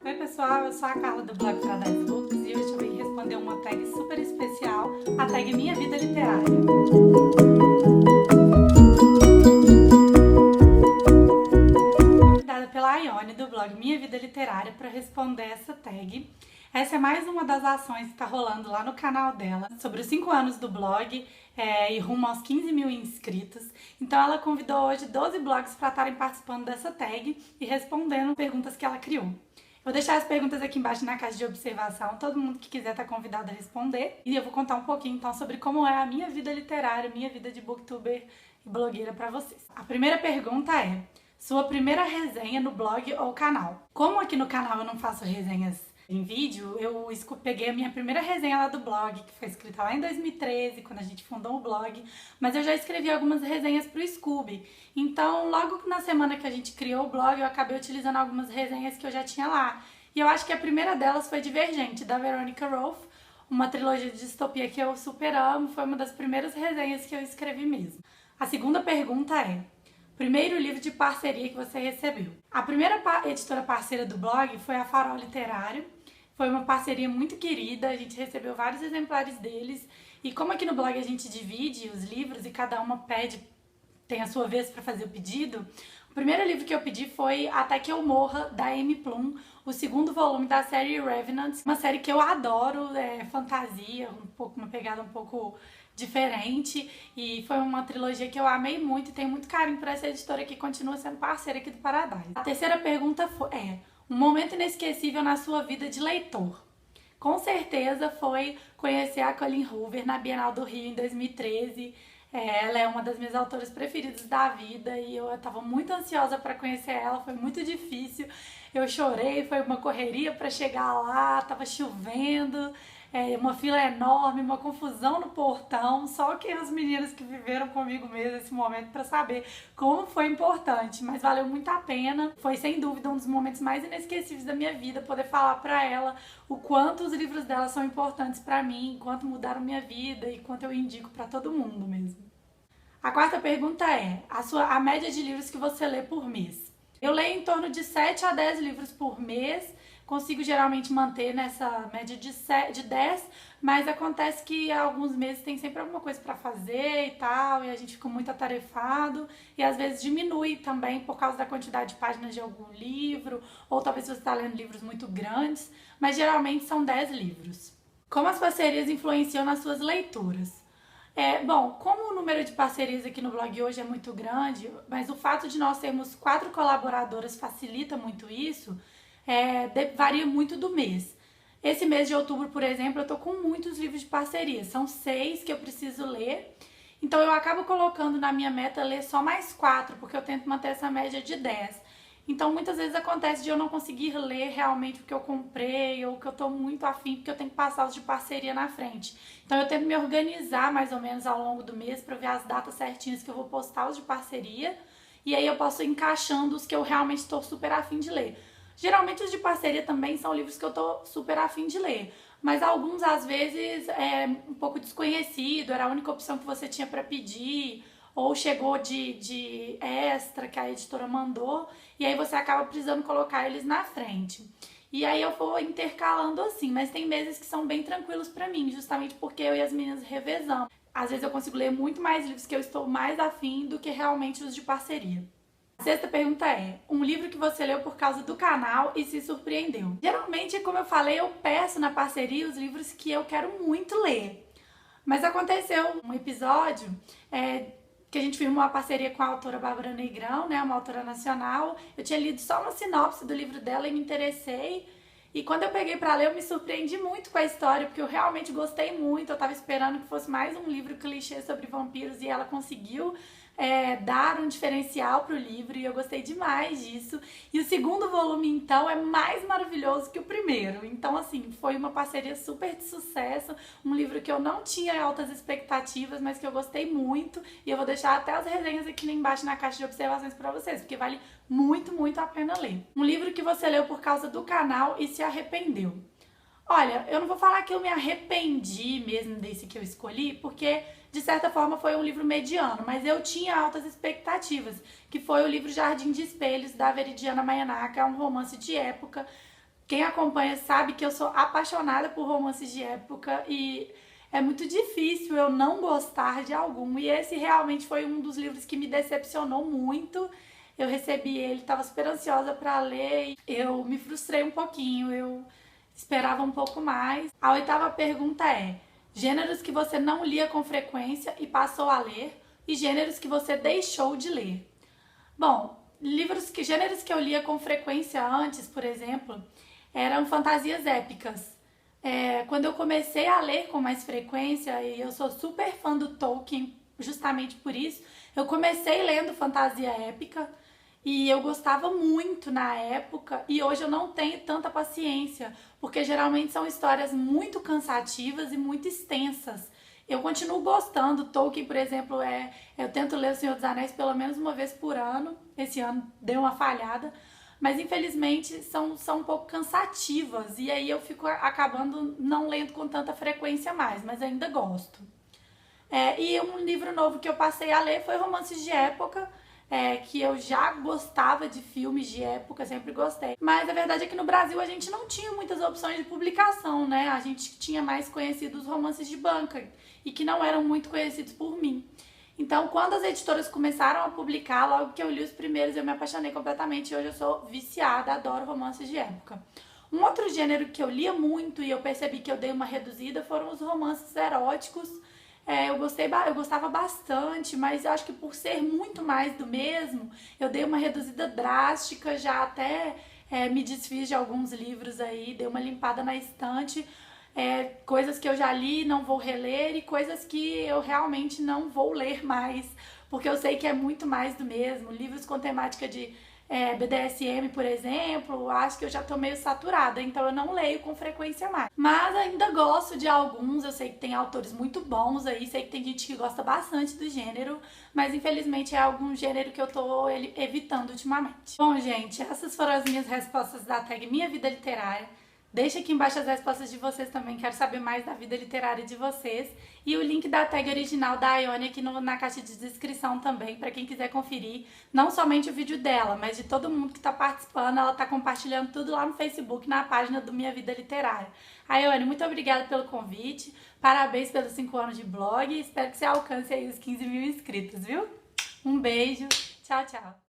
Oi pessoal, eu sou a Carla do blog Paradise Books e hoje eu vim responder uma tag super especial, a tag Minha Vida Literária. Convidada pela Ione do blog Minha Vida Literária para responder essa tag. Essa é mais uma das ações que está rolando lá no canal dela, sobre os 5 anos do blog e rumo aos 15 mil inscritos. Então ela convidou hoje 12 blogs para estarem participando dessa tag e respondendo perguntas que ela criou. Vou deixar as perguntas aqui embaixo na caixa de observação, todo mundo que quiser está convidado a responder. E eu vou contar um pouquinho então sobre como é a minha vida literária, minha vida de booktuber e blogueira para vocês. A primeira pergunta é: sua primeira resenha no blog ou canal? Como aqui no canal eu não faço resenhas em vídeo, eu peguei a minha primeira resenha lá do blog, que foi escrita lá em 2013, quando a gente fundou o blog, mas eu já escrevi algumas resenhas pro Scooby. Então, logo na semana que a gente criou o blog, eu acabei utilizando algumas resenhas que eu já tinha lá. E eu acho que a primeira delas foi Divergente, da Veronica Roth, uma trilogia de distopia que eu super amo, foi uma das primeiras resenhas que eu escrevi mesmo. A segunda pergunta é: primeiro livro de parceria que você recebeu? A primeira editora parceira do blog foi a Farol Literário. Foi uma parceria muito querida, a gente recebeu vários exemplares deles. E como aqui no blog a gente divide os livros e cada uma tem a sua vez para fazer o pedido, o primeiro livro que eu pedi foi Até Que Eu Morra, da Amy Plum, o segundo volume da série Revenant, uma série que eu adoro, é fantasia, uma pegada um pouco diferente, e foi uma trilogia que eu amei muito e tenho muito carinho por essa editora que continua sendo parceira aqui do Paradise. A terceira pergunta é: um momento inesquecível na sua vida de leitor? Com certeza foi conhecer a Colleen Hoover na Bienal do Rio em 2013. Ela é uma das minhas autoras preferidas da vida e eu estava muito ansiosa para conhecer ela, foi muito difícil. Eu chorei, foi uma correria para chegar lá, estava chovendo, uma fila enorme, uma confusão no portão. Só que os meninos que viveram comigo mesmo esse momento para saber como foi importante, mas valeu muito a pena. Foi sem dúvida um dos momentos mais inesquecíveis da minha vida, poder falar para ela o quanto os livros dela são importantes para mim, quanto mudaram minha vida e quanto eu indico para todo mundo mesmo. A quarta pergunta é: a média de livros que você lê por mês? Eu leio em torno de 7 a 10 livros por mês, consigo geralmente manter nessa média de 10, mas acontece que alguns meses tem sempre alguma coisa para fazer e tal, e a gente fica muito atarefado, e às vezes diminui também por causa da quantidade de páginas de algum livro, ou talvez você está lendo livros muito grandes, mas geralmente são 10 livros. Como as parcerias influenciam nas suas leituras? Bom, como o número de parcerias aqui no blog hoje é muito grande, mas o fato de nós termos 4 colaboradoras facilita muito isso, varia muito do mês. Esse mês de outubro, por exemplo, eu tô com muitos livros de parceria, são 6 que eu preciso ler, então eu acabo colocando na minha meta ler só mais 4, porque eu tento manter essa média de 10. Então, muitas vezes acontece de eu não conseguir ler realmente o que eu comprei ou o que eu tô muito afim, porque eu tenho que passar os de parceria na frente. Então, eu tento me organizar mais ou menos ao longo do mês para ver as datas certinhas que eu vou postar os de parceria. E aí eu posso ir encaixando os que eu realmente estou super afim de ler. Geralmente os de parceria também são livros que eu tô super afim de ler. Mas alguns, às vezes, é um pouco desconhecido, era a única opção que você tinha para pedir, ou chegou de extra que a editora mandou, e aí você acaba precisando colocar eles na frente. E aí eu vou intercalando assim, mas tem meses que são bem tranquilos pra mim, justamente porque eu e as meninas revezamos. Às vezes eu consigo ler muito mais livros que eu estou mais afim do que realmente os de parceria. A sexta pergunta é: um livro que você leu por causa do canal e se surpreendeu? Geralmente, como eu falei, eu peço na parceria os livros que eu quero muito ler. Mas aconteceu um episódio que a gente firmou uma parceria com a autora Bárbara Negrão, né, uma autora nacional. Eu tinha lido só uma sinopse do livro dela e me interessei. E quando eu peguei pra ler, eu me surpreendi muito com a história, porque eu realmente gostei muito. Eu tava esperando que fosse mais um livro clichê sobre vampiros e ela conseguiu dar um diferencial pro livro e eu gostei demais disso. E o segundo volume, então, é mais maravilhoso que o primeiro. Então, assim, foi uma parceria super de sucesso, um livro que eu não tinha altas expectativas, mas que eu gostei muito. E eu vou deixar até as resenhas aqui embaixo na caixa de observações pra vocês, porque vale muito, muito a pena ler. Um livro que você leu por causa do canal e se arrependeu? Olha, eu não vou falar que eu me arrependi mesmo desse que eu escolhi, porque de certa forma foi um livro mediano, mas eu tinha altas expectativas, que foi o livro Jardim de Espelhos, da Veridiana Mayanaka, um romance de época. Quem acompanha sabe que eu sou apaixonada por romances de época e é muito difícil eu não gostar de algum. E esse realmente foi um dos livros que me decepcionou muito. Eu recebi ele, estava super ansiosa para ler e eu me frustrei um pouquinho, eu esperava um pouco mais. A oitava pergunta é: gêneros que você não lia com frequência e passou a ler e gêneros que você deixou de ler. Bom, gêneros que eu lia com frequência antes, por exemplo, eram fantasias épicas. Quando eu comecei a ler com mais frequência, e eu sou super fã do Tolkien justamente por isso, eu comecei lendo fantasia épica e eu gostava muito na época e hoje eu não tenho tanta paciência, porque geralmente são histórias muito cansativas e muito extensas. Eu continuo gostando. Tolkien, por exemplo, eu tento ler O Senhor dos Anéis pelo menos uma vez por ano. Esse ano deu uma falhada, mas infelizmente são um pouco cansativas e aí eu fico acabando não lendo com tanta frequência mais, mas ainda gosto. E um livro novo que eu passei a ler foi Romances de Época, que eu já gostava de filmes de época, sempre gostei. Mas a verdade é que no Brasil a gente não tinha muitas opções de publicação, né? A gente tinha mais conhecido os romances de banca e que não eram muito conhecidos por mim. Então, quando as editoras começaram a publicar, logo que eu li os primeiros, eu me apaixonei completamente e hoje eu sou viciada, adoro romances de época. Um outro gênero que eu lia muito e eu percebi que eu dei uma reduzida foram os romances eróticos. Eu gostava bastante, mas eu acho que por ser muito mais do mesmo, eu dei uma reduzida drástica, já até me desfiz de alguns livros aí, dei uma limpada na estante, coisas que eu já li, não vou reler, e coisas que eu realmente não vou ler mais, porque eu sei que é muito mais do mesmo. Livros com temática de BDSM, por exemplo, acho que eu já tô meio saturada, então eu não leio com frequência mais. Mas ainda gosto de alguns, eu sei que tem autores muito bons aí, sei que tem gente que gosta bastante do gênero, mas infelizmente é algum gênero que eu tô evitando ultimamente. Bom, gente, essas foram as minhas respostas da tag Minha Vida Literária. Deixa aqui embaixo as respostas de vocês também, quero saber mais da vida literária de vocês. E o link da tag original da Ione aqui na caixa de descrição também, para quem quiser conferir, não somente o vídeo dela, mas de todo mundo que está participando. Ela está compartilhando tudo lá no Facebook, na página do Minha Vida Literária. Ione, muito obrigada pelo convite, parabéns pelos 5 anos de blog e espero que você alcance aí os 15 mil inscritos, viu? Um beijo, tchau, tchau!